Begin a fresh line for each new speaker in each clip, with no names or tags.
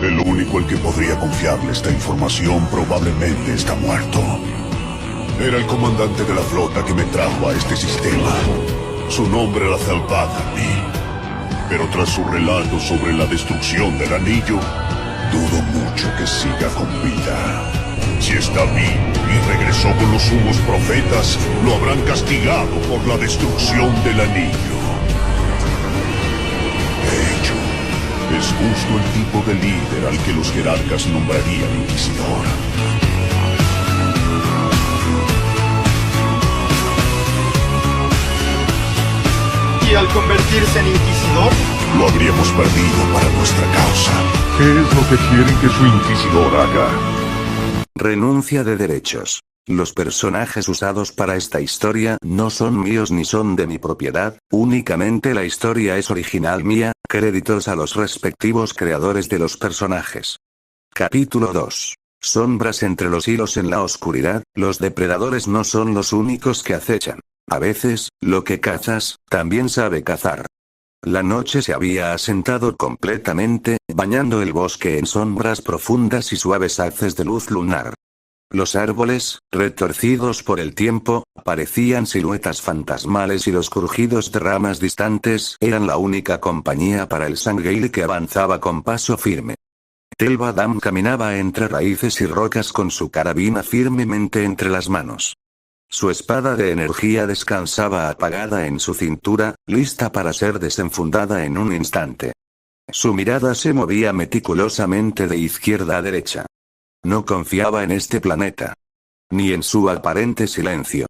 El único al que podría confiarle esta información probablemente está muerto. Era el comandante de la flota que me trajo a este sistema. Su nombre era Zel'Tha'mi. Pero tras su relato sobre la destrucción del anillo, dudo mucho que siga con vida. Si está vivo y regresó con los sumos profetas, lo habrán castigado por la destrucción del anillo. De hecho, es justo el tipo de líder al que los jerarcas nombrarían inquisidor.
¿Y al convertirse en inquisidor?
Lo habríamos perdido para nuestra causa. ¿Qué es lo que quieren que su inquisidor haga?
Renuncia de derechos. Los personajes usados para esta historia no son míos ni son de mi propiedad, únicamente la historia es original mía, créditos a los respectivos creadores de los personajes. Capítulo 2. Sombras entre los hilos en la oscuridad, los depredadores no son los únicos que acechan. A veces, lo que cazas, también sabe cazar. La noche se había asentado completamente, bañando el bosque en sombras profundas y suaves haces de luz lunar. Los árboles, retorcidos por el tiempo, parecían siluetas fantasmales y los crujidos de ramas distantes eran la única compañía para el Sangheili que avanzaba con paso firme. Tel 'Vadam caminaba entre raíces y rocas con su carabina firmemente entre las manos. Su espada de energía descansaba apagada en su cintura, lista para ser desenfundada en un instante. Su mirada se movía meticulosamente de izquierda a derecha. No confiaba en este planeta. Ni en su aparente silencio.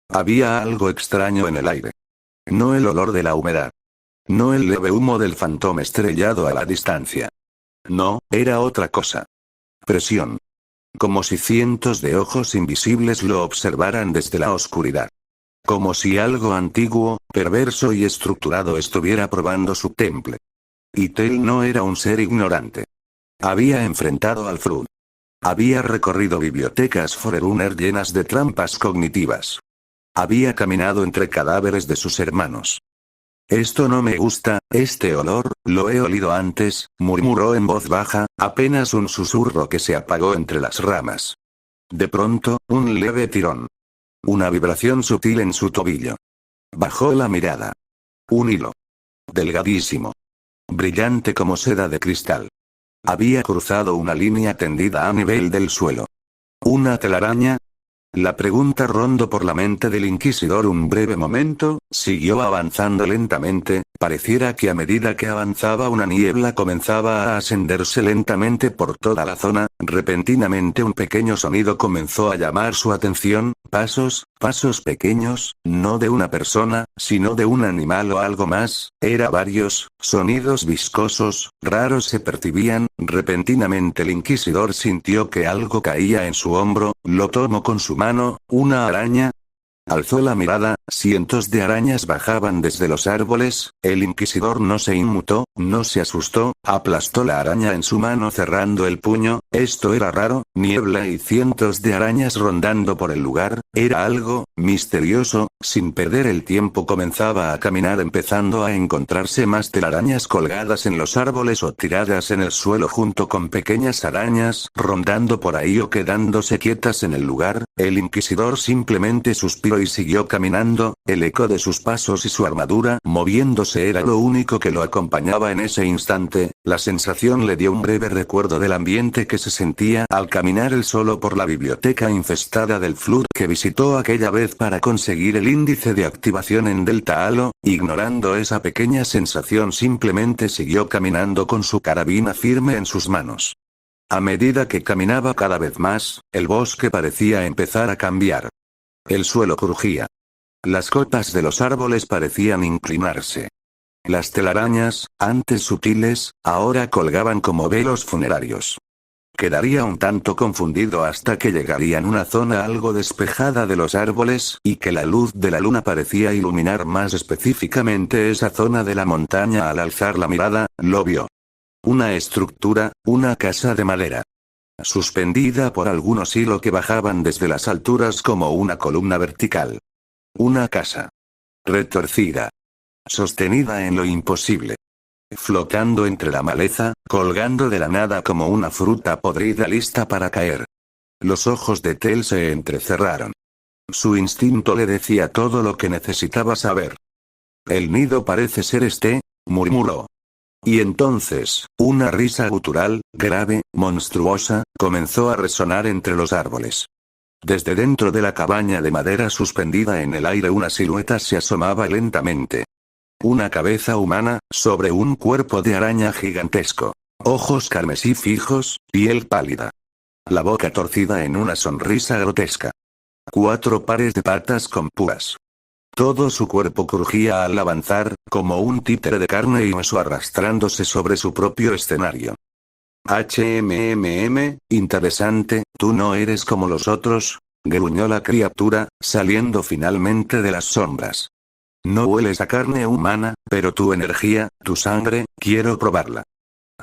Había algo extraño en el aire. No el olor de la humedad. No el leve humo del fantón estrellado a la distancia. No, era otra cosa. Presión. Como si cientos de ojos invisibles lo observaran desde la oscuridad. Como si algo antiguo, perverso y estructurado estuviera probando su temple. Y Tel no era un ser ignorante. Había enfrentado al Flood. Había recorrido bibliotecas Forerunner llenas de trampas cognitivas. Había caminado entre cadáveres de sus hermanos. Esto no me gusta, este olor, lo he olido antes, murmuró en voz baja, apenas un susurro que se apagó entre las ramas. De pronto, un leve tirón. Una vibración sutil en su tobillo. Bajó la mirada. Un hilo. Delgadísimo. Brillante como seda de cristal. Había cruzado una línea tendida a nivel del suelo. ¿Una telaraña? La pregunta rondó por la mente del inquisidor un breve momento, siguió avanzando lentamente, pareciera que a medida que avanzaba una niebla comenzaba a ascenderse lentamente por toda la zona, repentinamente un pequeño sonido comenzó a llamar su atención, pasos pequeños, no de una persona, sino de un animal o algo más, varios, sonidos viscosos, raros se percibían, repentinamente el inquisidor sintió que algo caía en su hombro, lo tomó con su mano, una araña. Alzó la mirada, cientos de arañas bajaban desde los árboles, el inquisidor no se inmutó, no se asustó, aplastó la araña en su mano cerrando el puño, esto era raro, niebla y cientos de arañas rondando por el lugar, era algo misterioso, sin perder el tiempo comenzaba a caminar empezando a encontrarse más telarañas colgadas en los árboles o tiradas en el suelo junto con pequeñas arañas, rondando por ahí o quedándose quietas en el lugar, el inquisidor simplemente suspiró y siguió caminando, el eco de sus pasos y su armadura moviéndose era lo único que lo acompañaba en ese instante, la sensación le dio un breve recuerdo del ambiente que se sentía al caminar él solo por la biblioteca infestada del Flood que visitó aquella vez para conseguir el índice de activación en Delta Halo, ignorando esa pequeña sensación simplemente siguió caminando con su carabina firme en sus manos. A medida que caminaba cada vez más, el bosque parecía empezar a cambiar. El suelo crujía. Las copas de los árboles parecían inclinarse. Las telarañas, antes sutiles, ahora colgaban como velos funerarios. Quedaría un tanto confundido hasta que llegarían a una zona algo despejada de los árboles, y que la luz de la luna parecía iluminar más específicamente esa zona de la montaña. Al alzar la mirada, lo vio. Una estructura, una casa de madera. Suspendida por algunos hilos que bajaban desde las alturas como una columna vertical. Una casa. Retorcida. Sostenida en lo imposible. flotando entre la maleza, colgando de la nada como una fruta podrida lista para caer. Los ojos de Tel se entrecerraron. Su instinto le decía todo lo que necesitaba saber. El nido parece ser murmuró. Y entonces, una risa gutural, grave, monstruosa, comenzó a resonar entre los árboles. Desde dentro de la cabaña de madera suspendida en el aire una silueta se asomaba lentamente. Una cabeza humana, sobre un cuerpo de araña gigantesco. Ojos carmesí fijos, piel pálida. La boca torcida en una sonrisa grotesca. 4 pares de patas con púas. Todo su cuerpo crujía al avanzar, como un títere de carne y hueso arrastrándose sobre su propio escenario. Interesante, tú no eres como los otros, gruñó la criatura, saliendo finalmente de las sombras. No hueles a carne humana, pero tu energía, tu sangre, quiero probarla.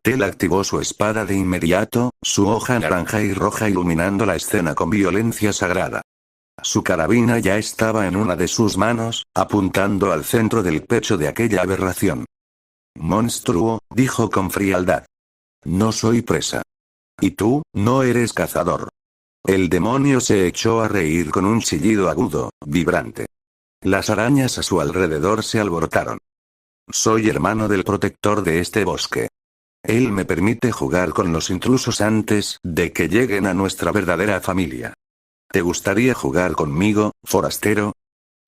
Tel activó su espada de inmediato, su hoja naranja y roja iluminando la escena con violencia sagrada. Su carabina ya estaba en una de sus manos, apuntando al centro del pecho de aquella aberración. Monstruo, dijo con frialdad. No soy presa. Y tú, no eres cazador. El demonio se echó a reír con un chillido agudo, vibrante. Las arañas a su alrededor se alborotaron. Soy hermano del protector de este bosque. Él me permite jugar con los intrusos antes de que lleguen a nuestra verdadera familia. ¿Te gustaría jugar conmigo, forastero?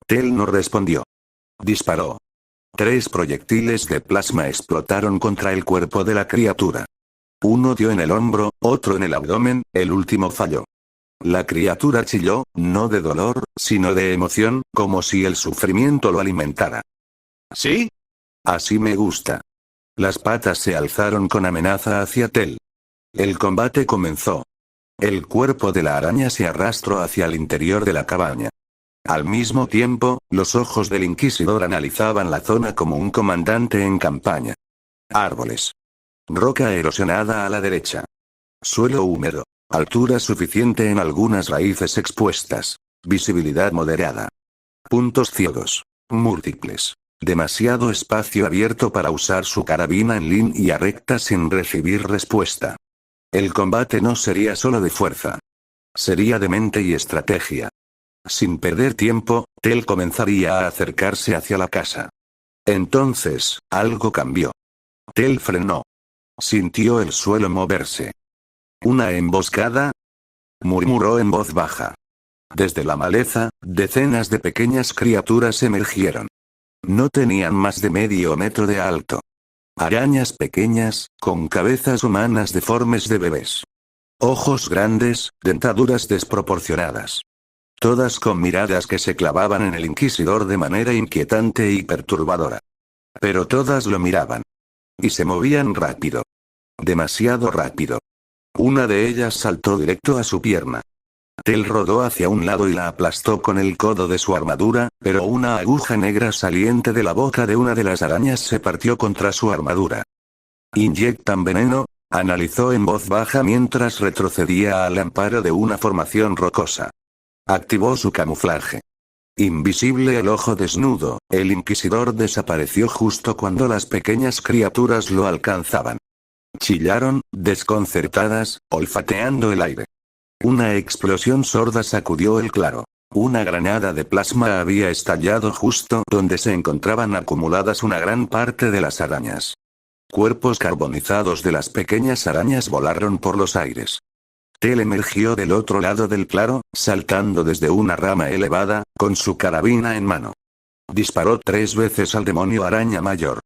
Tel no respondió. Disparó. 3 proyectiles de plasma explotaron contra el cuerpo de la criatura. Uno dio en el hombro, otro en el abdomen, el último falló. La criatura chilló, no de dolor, sino de emoción, como si el sufrimiento lo alimentara. ¿Sí? Así me gusta. Las patas se alzaron con amenaza hacia Tel. El combate comenzó. El cuerpo de la araña se arrastró hacia el interior de la cabaña. Al mismo tiempo, los ojos del inquisidor analizaban la zona como un comandante en campaña. Árboles. Roca erosionada a la derecha. Suelo húmedo. Altura suficiente en algunas raíces expuestas. Visibilidad moderada. Puntos ciegos. Múltiples. Demasiado espacio abierto para usar su carabina en línea recta sin recibir respuesta. El combate no sería solo de fuerza. Sería de mente y estrategia. Sin perder tiempo, Tel comenzaría a acercarse hacia la casa. Entonces, algo cambió. Tel frenó. Sintió el suelo moverse. ¿Una emboscada? Murmuró en voz baja. Desde la maleza, decenas de pequeñas criaturas emergieron. No tenían más de medio metro de alto. Arañas pequeñas, con cabezas humanas deformes de bebés. Ojos grandes, dentaduras desproporcionadas. Todas con miradas que se clavaban en el inquisidor de manera inquietante y perturbadora. Pero todas lo miraban. Y se movían rápido. Demasiado rápido. Una de ellas saltó directo a su pierna. Tel rodó hacia un lado y la aplastó con el codo de su armadura, pero una aguja negra saliente de la boca de una de las arañas se partió contra su armadura. ¿Inyectan veneno? Analizó en voz baja mientras retrocedía al amparo de una formación rocosa. Activó su camuflaje. Invisible el ojo desnudo, el inquisidor desapareció justo cuando las pequeñas criaturas lo alcanzaban. Chillaron, desconcertadas, olfateando el aire. Una explosión sorda sacudió el claro. Una granada de plasma había estallado justo donde se encontraban acumuladas una gran parte de las arañas. Cuerpos carbonizados de las pequeñas arañas volaron por los aires. Tel emergió del otro lado del claro, saltando desde una rama elevada, con su carabina en mano. Disparó 3 veces al demonio araña mayor.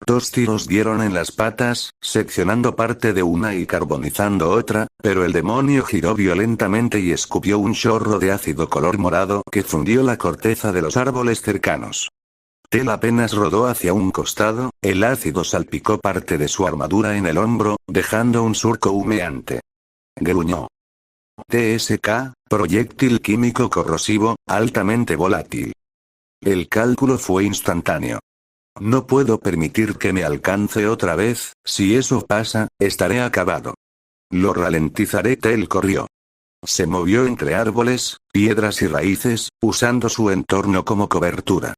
2 tiros dieron en las patas, seccionando parte de una y carbonizando otra, pero el demonio giró violentamente y escupió un chorro de ácido color morado que fundió la corteza de los árboles cercanos. Tel apenas rodó hacia un costado, el ácido salpicó parte de su armadura en el hombro, dejando un surco humeante. Gruñó. TSK, proyectil químico corrosivo, altamente volátil. El cálculo fue instantáneo. No puedo permitir que me alcance otra vez, si eso pasa, estaré acabado. Lo ralentizaré. Tel corrió. Se movió entre árboles, piedras y raíces, usando su entorno como cobertura.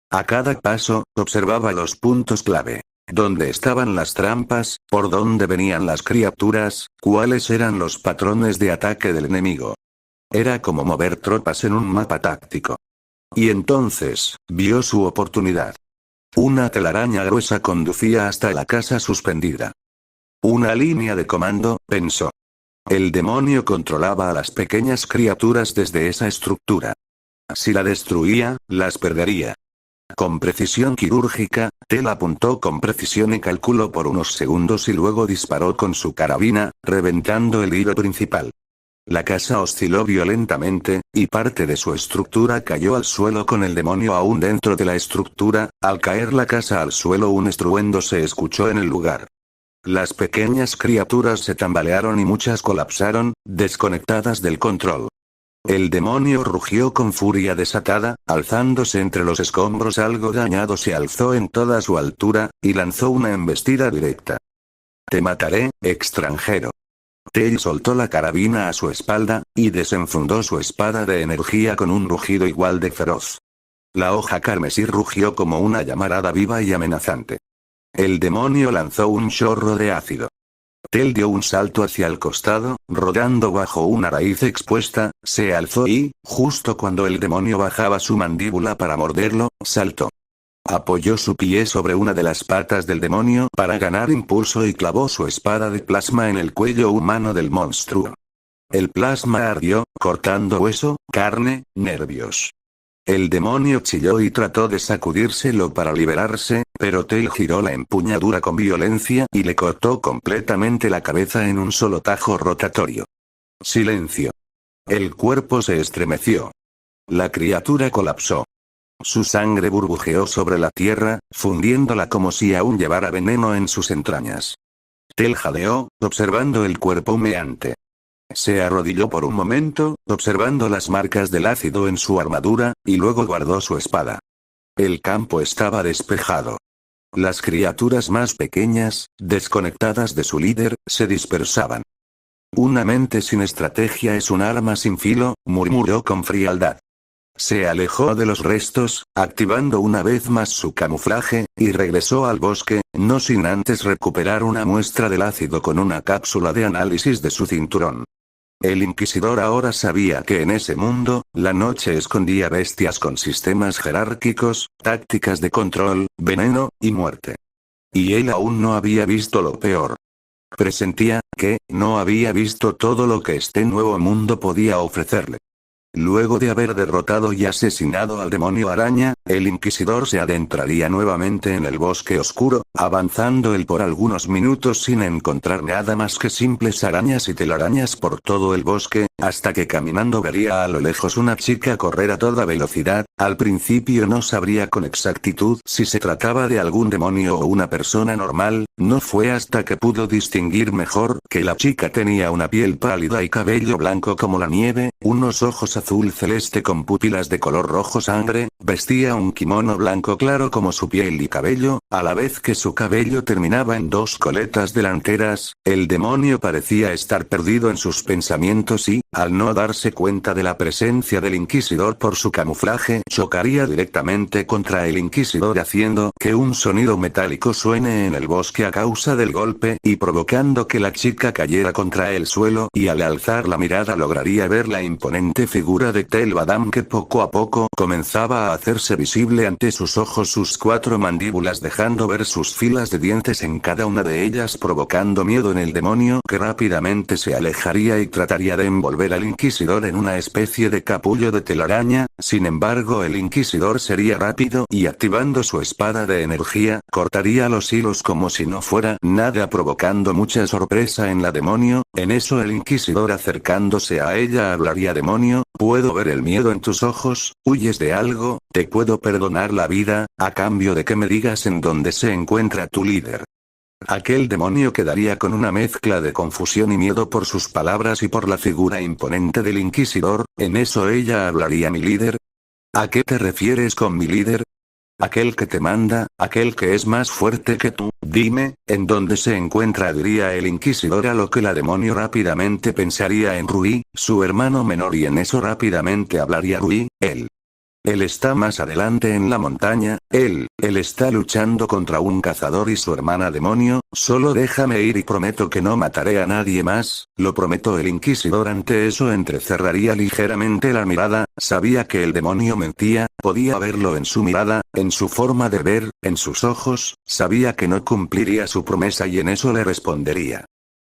A cada paso, observaba los puntos clave. ¿Dónde estaban las trampas? ¿Por dónde venían las criaturas? ¿Cuáles eran los patrones de ataque del enemigo? Era como mover tropas en un mapa táctico. Y entonces, vio su oportunidad. Una telaraña gruesa conducía hasta la casa suspendida. Una línea de comando, pensó. El demonio controlaba a las pequeñas criaturas desde esa estructura. Si la destruía, las perdería. Con precisión quirúrgica, Tel apuntó con precisión y calculó por unos segundos y luego disparó con su carabina, reventando el hilo principal. La casa osciló violentamente, y parte de su estructura cayó al suelo con el demonio aún dentro de la estructura. Al caer la casa al suelo, un estruendo se escuchó en el lugar. Las pequeñas criaturas se tambalearon y muchas colapsaron, desconectadas del control. El demonio rugió con furia desatada, alzándose entre los escombros algo dañado se alzó en toda su altura, y lanzó una embestida directa. «Te mataré, extranjero». Tell soltó la carabina a su espalda, y desenfundó su espada de energía con un rugido igual de feroz. La hoja carmesí rugió como una llamarada viva y amenazante. El demonio lanzó un chorro de ácido. Tell dio un salto hacia el costado, rodando bajo una raíz expuesta, se alzó y, justo cuando el demonio bajaba su mandíbula para morderlo, saltó. Apoyó su pie sobre una de las patas del demonio para ganar impulso y clavó su espada de plasma en el cuello humano del monstruo. El plasma ardió, cortando hueso, carne, nervios. El demonio chilló y trató de sacudírselo para liberarse, pero Tell giró la empuñadura con violencia y le cortó completamente la cabeza en un solo tajo rotatorio. Silencio. El cuerpo se estremeció. La criatura colapsó. Su sangre burbujeó sobre la tierra, fundiéndola como si aún llevara veneno en sus entrañas. Tell jadeó, observando el cuerpo humeante. Se arrodilló por un momento, observando las marcas del ácido en su armadura, y luego guardó su espada. El campo estaba despejado. Las criaturas más pequeñas, desconectadas de su líder, se dispersaban. Una mente sin estrategia es un arma sin filo, murmuró con frialdad. Se alejó de los restos, activando una vez más su camuflaje, y regresó al bosque, no sin antes recuperar una muestra del ácido con una cápsula de análisis de su cinturón. El Inquisidor ahora sabía que en ese mundo, la noche escondía bestias con sistemas jerárquicos, tácticas de control, veneno, y muerte. Y él aún no había visto lo peor. Presentía, que, no había visto todo lo que este nuevo mundo podía ofrecerle. Luego de haber derrotado y asesinado al demonio araña, el Inquisidor se adentraría nuevamente en el bosque oscuro, avanzando él por algunos minutos sin encontrar nada más que simples arañas y telarañas por todo el bosque, hasta que caminando vería a lo lejos una chica correr a toda velocidad. Al principio no sabría con exactitud si se trataba de algún demonio o una persona normal, no fue hasta que pudo distinguir mejor que la chica tenía una piel pálida y cabello blanco como la nieve, unos ojos azul celeste con pupilas de color rojo sangre, vestía un kimono blanco claro como su piel y cabello, a la vez que su cabello terminaba en dos coletas delanteras. El demonio parecía estar perdido en sus pensamientos y, al no darse cuenta de la presencia del Inquisidor por su camuflaje, chocaría directamente contra el Inquisidor haciendo que un sonido metálico suene en el bosque a causa del golpe y provocando que la chica cayera contra el suelo, y al alzar la mirada lograría ver la imponente figura de Tel Badam que poco a poco comenzaba a hacerse visible ante sus ojos, sus cuatro mandíbulas dejando ver sus filas de dientes en cada una de ellas, provocando miedo en el demonio que rápidamente se alejaría y trataría de envolver al Inquisidor en una especie de capullo de telaraña. Sin embargo, el Inquisidor sería rápido y activando su espada de energía, cortaría los hilos como si no fuera nada, provocando mucha sorpresa en la demonio. En eso el Inquisidor acercándose a ella hablaría: demonio, puedo ver el miedo en tus ojos, huyes de algo, te puedo perdonar la vida, a cambio de que me digas en dónde se encuentra tu líder. Aquel demonio quedaría con una mezcla de confusión y miedo por sus palabras y por la figura imponente del Inquisidor. En eso ella hablaría: mi líder. ¿A qué te refieres con mi líder? Aquel que te manda, aquel que es más fuerte que tú. Dime, ¿en dónde se encuentra?, diría el Inquisidor, a lo que la demonio rápidamente pensaría en Rui, su hermano menor, y en eso rápidamente hablaría Rui, él. Él está más adelante en la montaña, él está luchando contra un cazador y su hermana demonio, solo déjame ir y prometo que no mataré a nadie más, lo prometo. El inquisidor ante eso entrecerraría ligeramente la mirada, sabía que el demonio mentía, podía verlo en su mirada, en su forma de ver, en sus ojos, sabía que no cumpliría su promesa y en eso le respondería.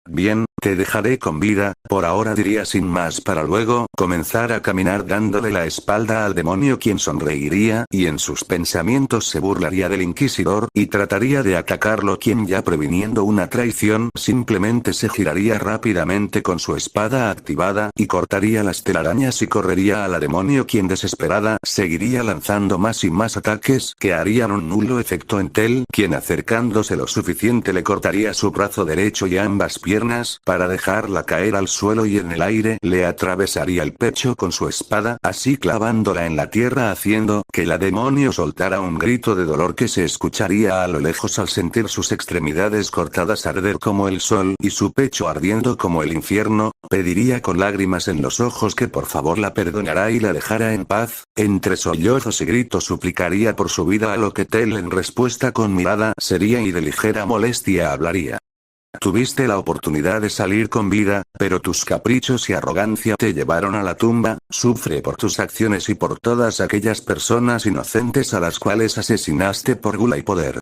Bien, te dejaré con vida, por ahora, diría sin más para luego comenzar a caminar dándole la espalda al demonio, quien sonreiría y en sus pensamientos se burlaría del inquisidor y trataría de atacarlo, quien ya previniendo una traición simplemente se giraría rápidamente con su espada activada y cortaría las telarañas y correría a la demonio, quien desesperada seguiría lanzando más y más ataques que harían un nulo efecto en Tel, quien acercándose lo suficiente le cortaría su brazo derecho y ambas piernas, para dejarla caer al suelo y en el aire le atravesaría el pecho con su espada, así clavándola en la tierra, haciendo que la demonio soltara un grito de dolor que se escucharía a lo lejos al sentir sus extremidades cortadas arder como el sol y su pecho ardiendo como el infierno. Pediría con lágrimas en los ojos que por favor la perdonara y la dejara en paz. Entre sollozos y gritos suplicaría por su vida, a lo que Tel en respuesta con mirada seria y de ligera molestia hablaría. Tuviste la oportunidad de salir con vida, pero tus caprichos y arrogancia te llevaron a la tumba. Sufre por tus acciones y por todas aquellas personas inocentes a las cuales asesinaste por gula y poder.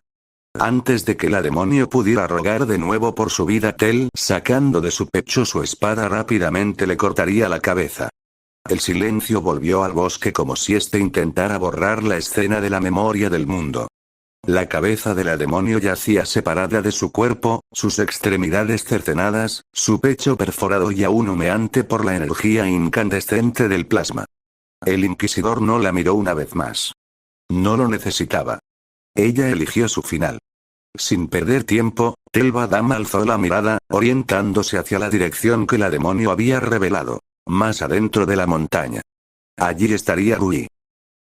Antes de que la demonio pudiera rogar de nuevo por su vida, Tel, sacando de su pecho su espada, rápidamente le cortaría la cabeza. El silencio volvió al bosque como si éste intentara borrar la escena de la memoria del mundo. La cabeza de la demonio yacía separada de su cuerpo, sus extremidades cercenadas, su pecho perforado y aún humeante por la energía incandescente del plasma. El inquisidor no la miró una vez más. No lo necesitaba. Ella eligió su final. Sin perder tiempo, Tel Badam alzó la mirada, orientándose hacia la dirección que la demonio había revelado. Más adentro de la montaña. Allí estaría Rui.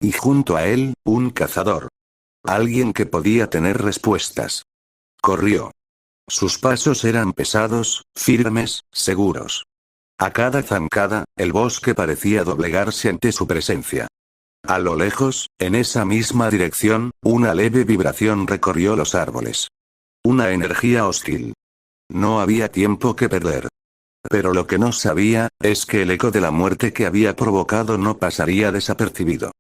Y junto a él, un cazador. Alguien que podía tener respuestas. Corrió. Sus pasos eran pesados, firmes, seguros. A cada zancada, el bosque parecía doblegarse ante su presencia. A lo lejos, en esa misma dirección, una leve vibración recorrió los árboles. Una energía hostil. No había tiempo que perder. Pero lo que no sabía, es que el eco de la muerte que había provocado no pasaría desapercibido.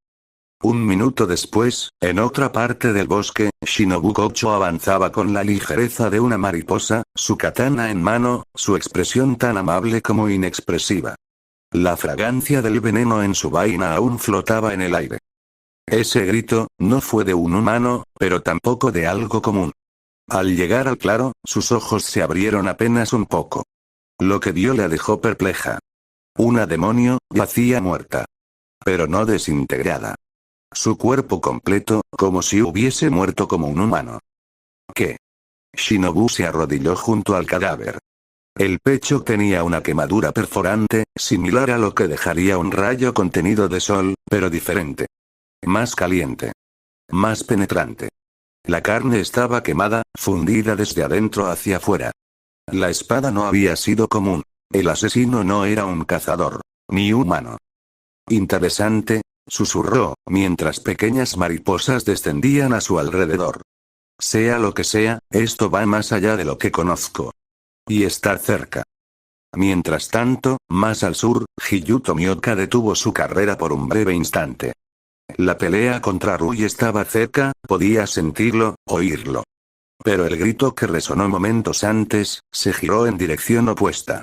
Un minuto después, en otra parte del bosque, Shinobu Kocho avanzaba con la ligereza de una mariposa, su katana en mano, su expresión tan amable como inexpresiva. La fragancia del veneno en su vaina aún flotaba en el aire. Ese grito, no fue de un humano, pero tampoco de algo común. Al llegar al claro, sus ojos se abrieron apenas un poco. Lo que vio la dejó perpleja. Una demonio, yacía muerta. Pero no desintegrada. Su cuerpo completo, como si hubiese muerto como un humano. ¿Qué? Shinobu se arrodilló junto al cadáver. El pecho tenía una quemadura perforante, similar a lo que dejaría un rayo contenido de sol, pero diferente. Más caliente. Más penetrante. La carne estaba quemada, fundida desde adentro hacia afuera. La espada no había sido común. El asesino no era un cazador. Ni humano. Interesante, susurró, mientras pequeñas mariposas descendían a su alrededor. Sea lo que sea, esto va más allá de lo que conozco. Y estar cerca. Mientras tanto, más al sur, Hiyu Tomioka detuvo su carrera por un breve instante. La pelea contra Rui estaba cerca, podía sentirlo, oírlo. Pero el grito que resonó momentos antes, se giró en dirección opuesta.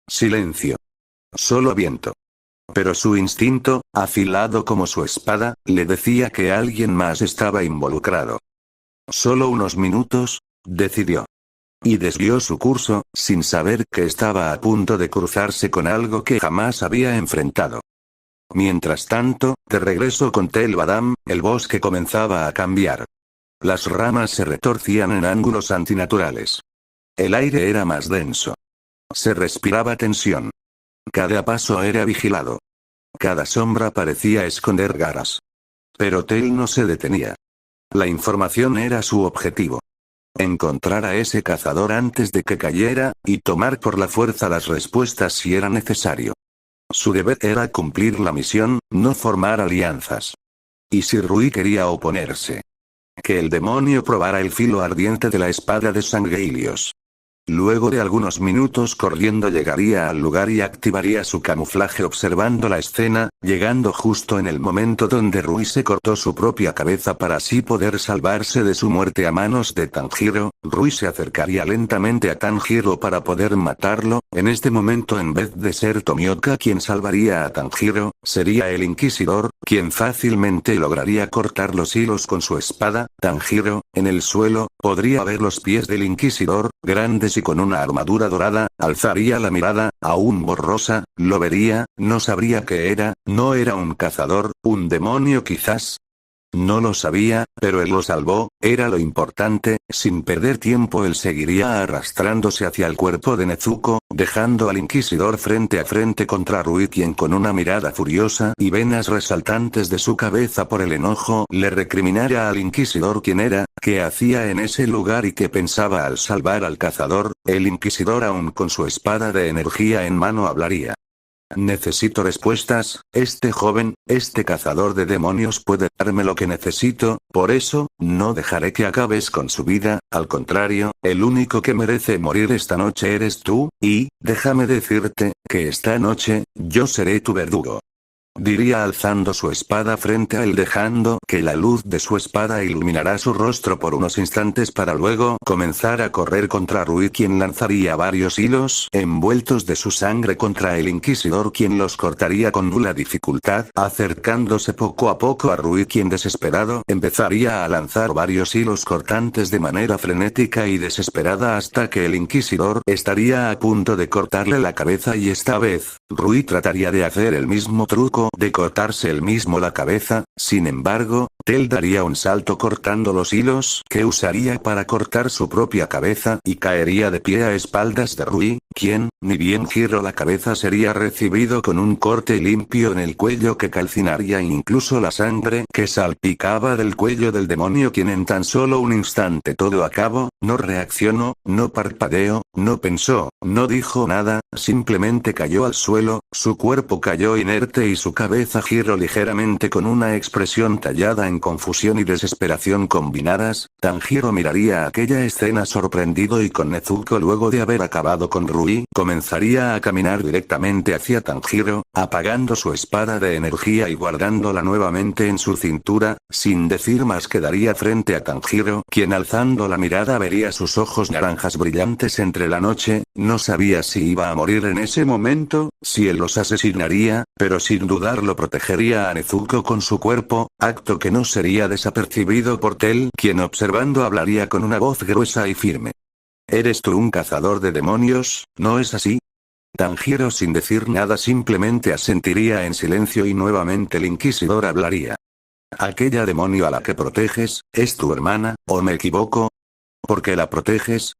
Silencio. Solo viento. Pero su instinto, afilado como su espada, le decía que alguien más estaba involucrado. Solo unos minutos, decidió. Y desvió su curso, sin saber que estaba a punto de cruzarse con algo que jamás había enfrentado. Mientras tanto, de regreso con Tel Badam, el bosque comenzaba a cambiar. Las ramas se retorcían en ángulos antinaturales. El aire era más denso. Se respiraba tensión. Cada paso era vigilado. Cada sombra parecía esconder garras. Pero Tel no se detenía. La información era su objetivo. Encontrar a ese cazador antes de que cayera, y tomar por la fuerza las respuestas si era necesario. Su deber era cumplir la misión, no formar alianzas. ¿Y si Rui quería oponerse? Que el demonio probara el filo ardiente de la espada de Sanguilios. Luego de algunos minutos corriendo llegaría al lugar y activaría su camuflaje observando la escena, llegando justo en el momento donde Rui se cortó su propia cabeza para así poder salvarse de su muerte a manos de Tanjiro. Rui se acercaría lentamente a Tanjiro para poder matarlo. En este momento, en vez de ser Tomioka quien salvaría a Tanjiro, sería el Inquisidor, quien fácilmente lograría cortar los hilos con su espada. Tanjiro, en el suelo, podría ver los pies del Inquisidor, grandes y con una armadura dorada, alzaría la mirada, aún borrosa, lo vería, no sabría qué era, no era un cazador, un demonio quizás. No lo sabía, pero él lo salvó, era lo importante. Sin perder tiempo él seguiría arrastrándose hacia el cuerpo de Nezuko, dejando al Inquisidor frente a frente contra Rui, quien con una mirada furiosa y venas resaltantes de su cabeza por el enojo le recriminara al Inquisidor quién era, qué hacía en ese lugar y qué pensaba al salvar al cazador. El Inquisidor, aún con su espada de energía en mano, hablaría. Necesito respuestas, este joven, este cazador de demonios puede darme lo que necesito, por eso, no dejaré que acabes con su vida, al contrario, el único que merece morir esta noche eres tú, y, déjame decirte, que esta noche, yo seré tu verdugo. Diría alzando su espada frente a él, dejando que la luz de su espada iluminará su rostro por unos instantes para luego comenzar a correr contra Rui, quien lanzaría varios hilos envueltos de su sangre contra el Inquisidor, quien los cortaría con nula dificultad, acercándose poco a poco a Rui, quien desesperado empezaría a lanzar varios hilos cortantes de manera frenética y desesperada hasta que el Inquisidor estaría a punto de cortarle la cabeza, y esta vez, Rui trataría de hacer el mismo truco de cortarse él mismo la cabeza. Sin embargo, él daría un salto cortando los hilos que usaría para cortar su propia cabeza y caería de pie a espaldas de Rui, quien, ni bien giró la cabeza, sería recibido con un corte limpio en el cuello que calcinaría incluso la sangre que salpicaba del cuello del demonio, quien en tan solo un instante todo acabó. No reaccionó, no parpadeó, no pensó, no dijo nada, simplemente cayó al suelo, su cuerpo cayó inerte y su cabeza giró ligeramente con una expresión tallada en confusión y desesperación combinadas. Tanjiro miraría aquella escena sorprendido, y con Nezuko, luego de haber acabado con Rui, comenzaría a caminar directamente hacia Tanjiro, apagando su espada de energía y guardándola nuevamente en su cintura. Sin decir más, quedaría frente a Tanjiro, quien alzando la mirada vería sus ojos naranjas brillantes entre la noche. No sabía si iba a morir en ese momento, si él los asesinaría, pero sin dudarlo protegería a Nezuko con su cuerpo, acto que no sería desapercibido por Tel, quien observando hablaría con una voz gruesa y firme. ¿Eres tú un cazador de demonios, no es así? Tanjiro, sin decir nada, simplemente asentiría en silencio, y nuevamente el Inquisidor hablaría. ¿Aquella demonio a la que proteges, es tu hermana, o me equivoco? ¿Por qué la proteges?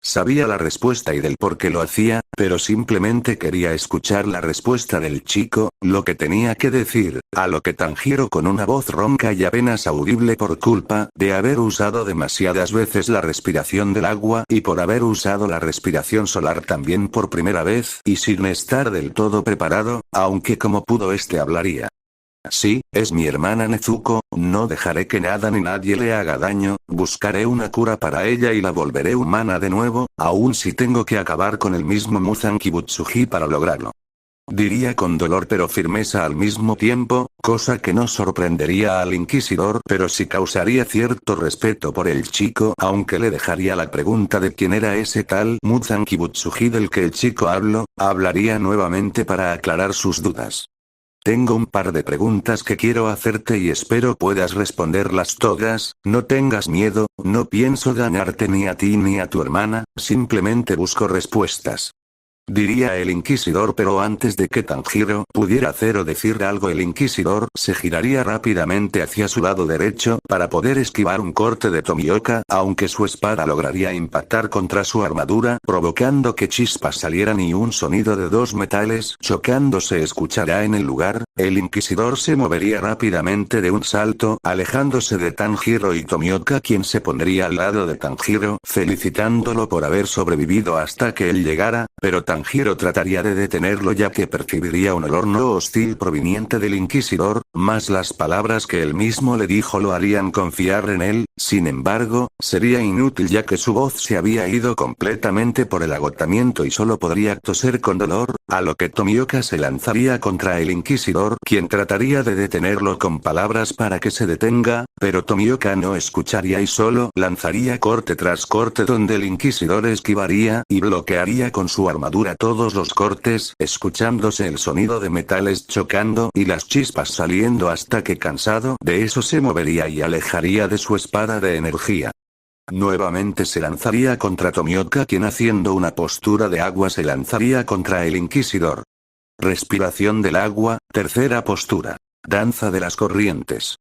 Sabía la respuesta y del por qué lo hacía, pero simplemente quería escuchar la respuesta del chico, lo que tenía que decir, a lo que Tanjiro, con una voz ronca y apenas audible por culpa de haber usado demasiadas veces la respiración del agua y por haber usado la respiración solar también por primera vez y sin estar del todo preparado, aunque como pudo hablaría. Sí, es mi hermana Nezuko, no dejaré que nada ni nadie le haga daño, buscaré una cura para ella y la volveré humana de nuevo, aun si tengo que acabar con el mismo Muzan Kibutsuji para lograrlo. Diría con dolor pero firmeza al mismo tiempo, cosa que no sorprendería al Inquisidor, pero sí causaría cierto respeto por el chico, aunque le dejaría la pregunta de quién era ese tal Muzan Kibutsuji del que el chico hablaría nuevamente para aclarar sus dudas. Tengo un par de preguntas que quiero hacerte y espero puedas responderlas todas. No tengas miedo, no pienso dañarte ni a ti ni a tu hermana, simplemente busco respuestas. Diría el Inquisidor, pero antes de que Tanjiro pudiera hacer o decir algo, el Inquisidor se giraría rápidamente hacia su lado derecho para poder esquivar un corte de Tomioka, aunque su espada lograría impactar contra su armadura, provocando que chispas salieran y un sonido de dos metales chocando se escuchará en el lugar. el inquisidor se movería rápidamente de un salto, alejándose de Tanjiro y Tomioka, quien se pondría al lado de Tanjiro, felicitándolo por haber sobrevivido hasta que él llegara, pero Tanjiro trataría de detenerlo ya que percibiría un olor no hostil proveniente del inquisidor, más las palabras que él mismo le dijo lo harían confiar en él. Sin embargo, sería inútil ya que su voz se había ido completamente por el agotamiento y solo podría toser con dolor, a lo que Tomioka se lanzaría contra el inquisidor, quien trataría de detenerlo con palabras para que se detenga, pero Tomioka no escucharía y solo lanzaría corte tras corte donde el inquisidor esquivaría y bloquearía con su armadura todos los cortes, escuchándose el sonido de metales chocando y las chispas saliendo hasta que cansado de eso se movería y alejaría de su espada de energía. Nuevamente se lanzaría contra Tomioka, quien haciendo una postura de agua se lanzaría contra el inquisidor. Respiración del agua, tercera postura. Danza de las corrientes.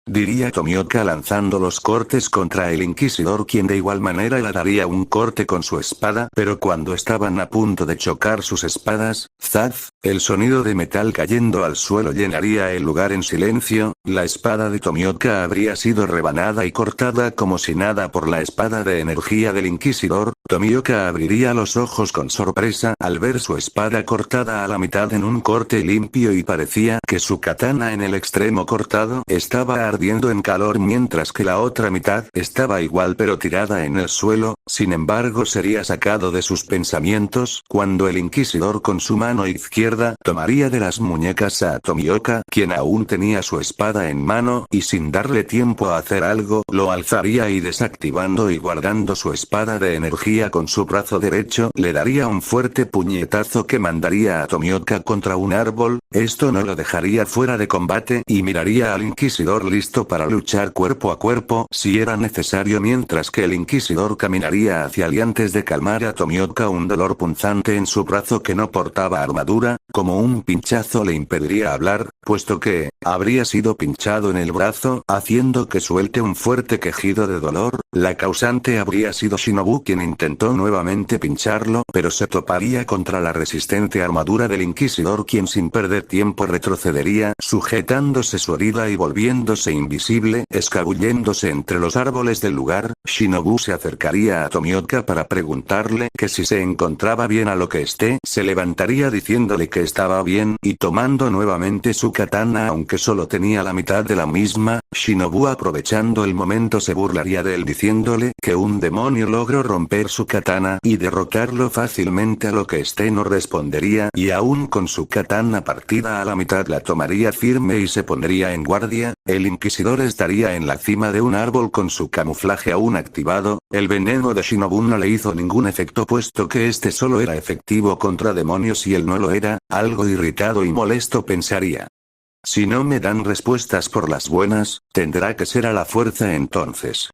Diría Tomioka lanzando los cortes contra el inquisidor, quien de igual manera le daría un corte con su espada, pero cuando estaban a punto de chocar sus espadas, ¡zaz!, el sonido de metal cayendo al suelo llenaría el lugar en silencio, la espada de Tomioka habría sido rebanada y cortada como si nada por la espada de energía del inquisidor. Tomioka abriría los ojos con sorpresa al ver su espada cortada a la mitad en un corte limpio y parecía que su katana en el extremo cortado estaba ardiendo en calor mientras que la otra mitad estaba igual pero tirada en el suelo. Sin embargo, sería sacado de sus pensamientos cuando el inquisidor con su mano izquierda tomaría de las muñecas a Tomioka, quien aún tenía su espada en mano, y sin darle tiempo a hacer algo, lo alzaría y desactivando y guardando su espada de energía con su brazo derecho, le daría un fuerte puñetazo que mandaría a Tomioka contra un árbol. Esto no lo dejaría fuera de combate y miraría al inquisidor listo para luchar cuerpo a cuerpo si era necesario, mientras que el inquisidor caminaría hacia él antes de calmar a Tomioka un dolor punzante en su brazo que no portaba armadura, como un pinchazo le impediría hablar, puesto que habría sido pinchado en el brazo, haciendo que suelte un fuerte quejido de dolor. La causante habría sido Shinobu, quien intentó nuevamente pincharlo, pero se toparía contra la resistente armadura del inquisidor, quien sin perder tiempo retrocedería, sujetándose su herida y volviéndose invisible, escabulléndose entre los árboles del lugar. Shinobu se acercaría a Tomioka para preguntarle que si se encontraba bien, a lo que se levantaría diciéndole que estaba bien, y tomando nuevamente su katana aunque solo tenía la mitad de la misma, Shinobu aprovechando el momento se burlaría de él diciéndole que un demonio logró romper su katana y derrotarlo fácilmente, a lo que no respondería y aún con su katana partida a la mitad la tomaría firme y se pondría en guardia. El inquisidor estaría en la cima de un árbol con su camuflaje aún activado. El veneno de Shinobu no le hizo ningún efecto puesto que solo era efectivo contra demonios y él no lo era. Algo irritado y molesto pensaría: si no me dan respuestas por las buenas, tendrá que ser a la fuerza entonces.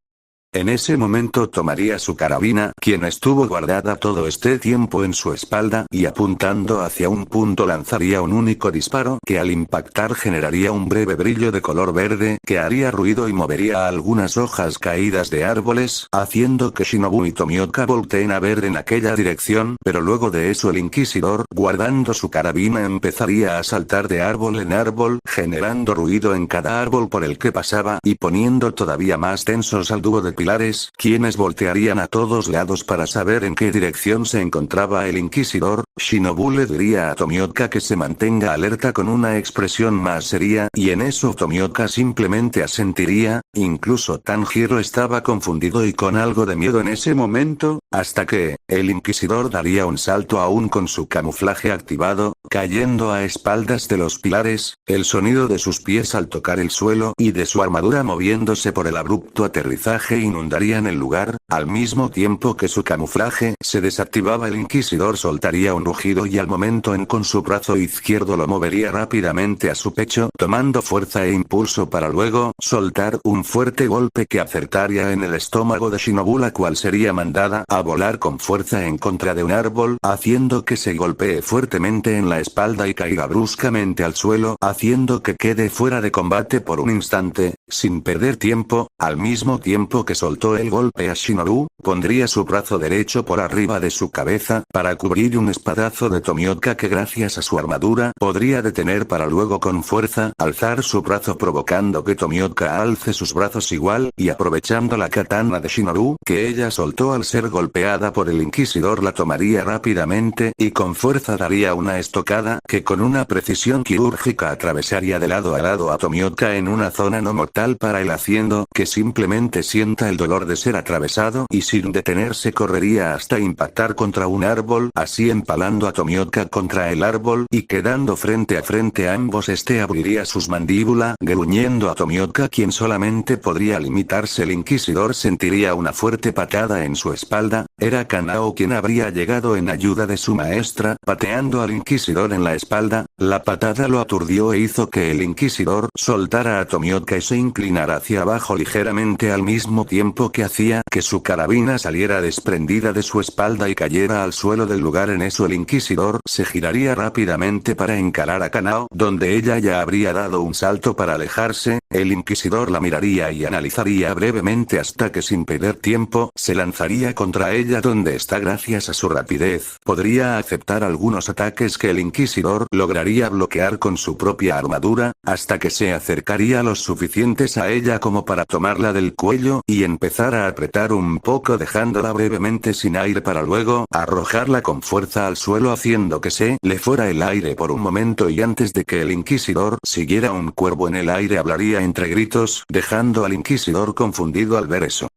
En ese momento tomaría su carabina, quien estuvo guardada todo este tiempo en su espalda, y apuntando hacia un punto lanzaría un único disparo que al impactar generaría un breve brillo de color verde que haría ruido y movería algunas hojas caídas de árboles, haciendo que Shinobu y Tomioka volteen a ver en aquella dirección, pero luego de eso el inquisidor, guardando su carabina, empezaría a saltar de árbol en árbol, generando ruido en cada árbol por el que pasaba y poniendo todavía más tensos al dúo de pilares, quienes voltearían a todos lados para saber en qué dirección se encontraba el inquisidor. Shinobu le diría a Tomioka que se mantenga alerta con una expresión más seria, y en eso Tomioka simplemente asentiría. Incluso Tanjiro estaba confundido y con algo de miedo en ese momento, hasta que el inquisidor daría un salto aún con su camuflaje activado, cayendo a espaldas de los pilares, el sonido de sus pies al tocar el suelo y de su armadura moviéndose por el abrupto aterrizaje inundarían el lugar. Al mismo tiempo que su camuflaje se desactivaba, el inquisidor soltaría un rugido y al momento con su brazo izquierdo lo movería rápidamente a su pecho, tomando fuerza e impulso para luego soltar un fuerte golpe que acertaría en el estómago de Shinobu, la cual sería mandada a volar con fuerza en contra de un árbol, haciendo que se golpee fuertemente en la espalda y caiga bruscamente al suelo, haciendo que quede fuera de combate por un instante. Sin perder tiempo, al mismo tiempo que soltó el golpe a Shinobu, pondría su brazo derecho por arriba de su cabeza, para cubrir un espadazo de Tomioka que gracias a su armadura, podría detener para luego con fuerza, alzar su brazo provocando que Tomioka alce sus brazos igual, y aprovechando la katana de Shinobu, que ella soltó al ser golpeada por el inquisidor, la tomaría rápidamente, y con fuerza daría una estocada, que con una precisión quirúrgica atravesaría de lado a lado a Tomioka en una zona no mortal para él, haciendo que simplemente sienta el dolor de ser atravesado y sin detenerse correría hasta impactar contra un árbol, así empalando a Tomioka contra el árbol y quedando frente a frente a ambos. Abriría sus mandíbulas, gruñendo a Tomioka, quien solamente podría limitarse. El inquisidor sentiría una fuerte patada en su espalda. Era Kanao quien habría llegado en ayuda de su maestra, pateando al inquisidor en la espalda. La patada lo aturdió e hizo que el inquisidor soltara a Tomioka y se inclinara hacia abajo ligeramente, al mismo tiempo que hacía que su carabina saliera desprendida de su espalda y cayera al suelo del lugar. En eso el inquisidor se giraría rápidamente para encarar a Kanao, donde ella ya habría dado un salto para alejarse. El inquisidor la miraría y analizaría brevemente hasta que sin perder tiempo, se lanzaría contra ella, donde está gracias a su rapidez. Podría aceptar algunos ataques que el inquisidor lograría bloquear con su propia armadura, hasta que se acercaría lo suficientes a ella como para tomarla del cuello y empezar a apretar un poco, dejándola brevemente sin aire para luego arrojarla con fuerza al suelo, haciendo que se le fuera el aire por un momento, y antes de que el inquisidor siguiera, un cuervo en el aire hablaría entre gritos, dejando al inquisidor confundido al ver eso.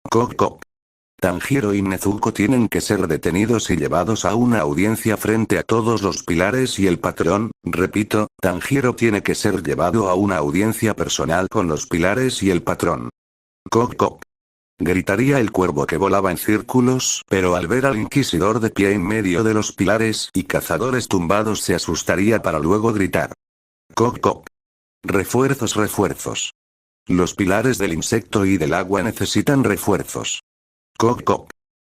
Coc coc. Tanjiro y Nezuko tienen que ser detenidos y llevados a una audiencia frente a todos los pilares y el patrón. Repito, Tanjiro tiene que ser llevado a una audiencia personal con los pilares y el patrón. Coc coc. Gritaría el cuervo que volaba en círculos, pero al ver al inquisidor de pie en medio de los pilares y cazadores tumbados se asustaría para luego gritar. Coc coc. Refuerzos, refuerzos. Los pilares del insecto y del agua necesitan refuerzos. Coc coc.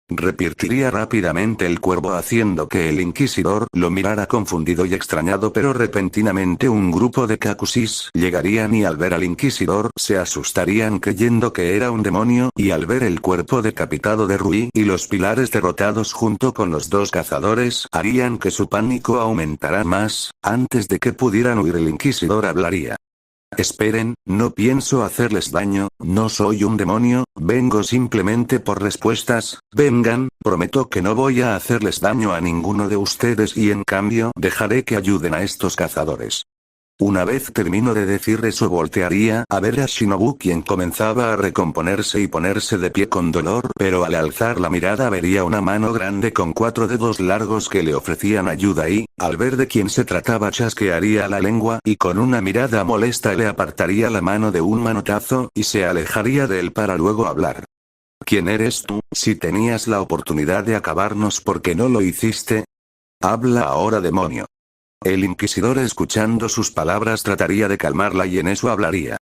Repetiría rápidamente el cuervo, haciendo que el inquisidor lo mirara confundido y extrañado, pero repentinamente un grupo de kakushis llegarían y al ver al inquisidor se asustarían creyendo que era un demonio, y al ver el cuerpo decapitado de Rui y los pilares derrotados junto con los dos cazadores, harían que su pánico aumentara más. Antes de que pudieran huir, el inquisidor hablaría. Esperen, no pienso hacerles daño, no soy un demonio, vengo simplemente por respuestas. Vengan, prometo que no voy a hacerles daño a ninguno de ustedes y en cambio dejaré que ayuden a estos cazadores. Una vez termino de decir eso, voltearía a ver a Shinobu, quien comenzaba a recomponerse y ponerse de pie con dolor, pero al alzar la mirada vería una mano grande con 4 dedos largos que le ofrecían ayuda y, al ver de quién se trataba, chasquearía la lengua y con una mirada molesta le apartaría la mano de un manotazo y se alejaría de él para luego hablar. ¿Quién eres tú? Si tenías la oportunidad de acabarnos, ¿por qué no lo hiciste? Habla ahora, demonio. El inquisidor, escuchando sus palabras, trataría de calmarla y en eso hablaría.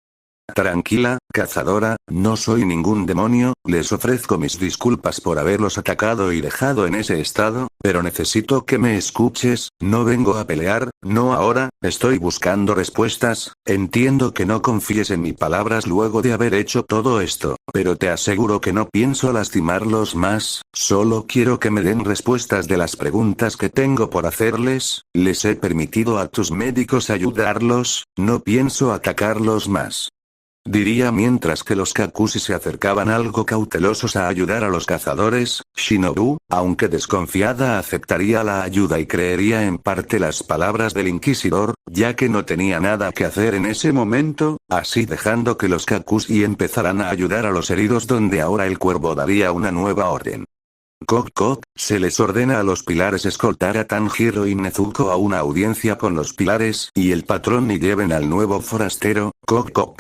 Tranquila, cazadora, no soy ningún demonio, les ofrezco mis disculpas por haberlos atacado y dejado en ese estado, pero necesito que me escuches, no vengo a pelear, no ahora, estoy buscando respuestas. Entiendo que no confíes en mis palabras luego de haber hecho todo esto, pero te aseguro que no pienso lastimarlos más, solo quiero que me den respuestas de las preguntas que tengo por hacerles. Les he permitido a tus médicos ayudarlos, no pienso atacarlos más. Diría mientras que los kakushi se acercaban algo cautelosos a ayudar a los cazadores. Shinobu, aunque desconfiada, aceptaría la ayuda y creería en parte las palabras del inquisidor, ya que no tenía nada que hacer en ese momento, así dejando que los kakushi empezaran a ayudar a los heridos, donde ahora el cuervo daría una nueva orden. Coc coc, se les ordena a los pilares escoltar a Tanjiro y Nezuko a una audiencia con los pilares y el patrón y lleven al nuevo forastero. Coc coc.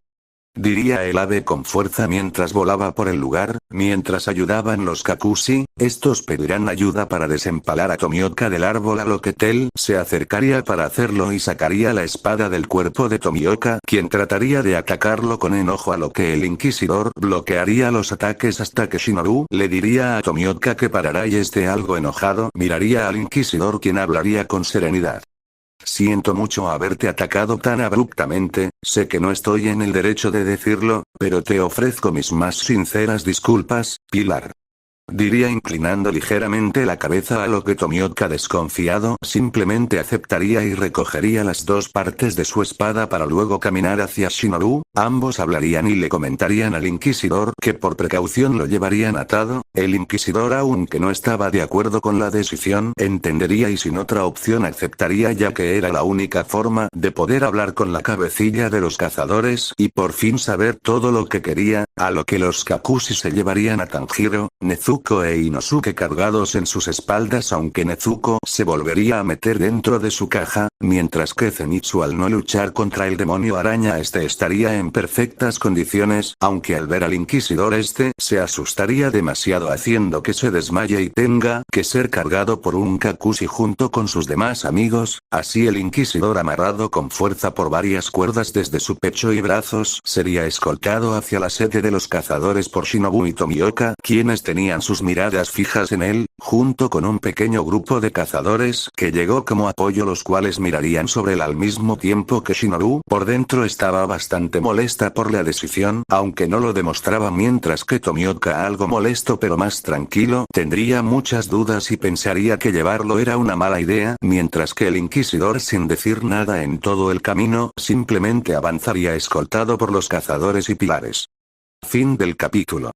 Diría el ave con fuerza mientras volaba por el lugar. Mientras ayudaban los kakushi, estos pedirán ayuda para desempalar a Tomioka del árbol, a lo que Tel se acercaría para hacerlo y sacaría la espada del cuerpo de Tomioka, quien trataría de atacarlo con enojo, a lo que el inquisidor bloquearía los ataques hasta que Shinobu le diría a Tomioka que parará y algo enojado miraría al inquisidor, quien hablaría con serenidad. Siento mucho haberte atacado tan abruptamente, sé que no estoy en el derecho de decirlo, pero te ofrezco mis más sinceras disculpas, Pilar. Diría inclinando ligeramente la cabeza, a lo que Tomioka, desconfiado, simplemente aceptaría y recogería las dos partes de su espada para luego caminar hacia Shinobu. Ambos hablarían y le comentarían al inquisidor que por precaución lo llevarían atado. El inquisidor, aunque no estaba de acuerdo con la decisión, entendería y sin otra opción aceptaría, ya que era la única forma de poder hablar con la cabecilla de los cazadores y por fin saber todo lo que quería, a lo que los Kakushi se llevarían a Tanjiro, Nezuko e Inosuke cargados en sus espaldas, aunque Nezuko se volvería a meter dentro de su caja, mientras que Zenitsu, al no luchar contra el demonio araña, estaría en perfectas condiciones, aunque al ver al inquisidor se asustaría demasiado, haciendo que se desmaye y tenga que ser cargado por un Kakushi junto con sus demás amigos. Así el inquisidor, amarrado con fuerza por varias cuerdas desde su pecho y brazos, sería escoltado hacia la sede de los cazadores por Shinobu y Tomioka, quienes tenían sus miradas fijas en él, junto con un pequeño grupo de cazadores que llegó como apoyo, los cuales mirarían sobre él al mismo tiempo que Shinobu. Por dentro estaba bastante molesta por la decisión, aunque no lo demostraba, mientras que Tomioka, algo molesto pero más tranquilo, tendría muchas dudas y pensaría que llevarlo era una mala idea, mientras que el inquisidor, sin decir nada en todo el camino, simplemente avanzaría escoltado por los cazadores y pilares. Fin del capítulo.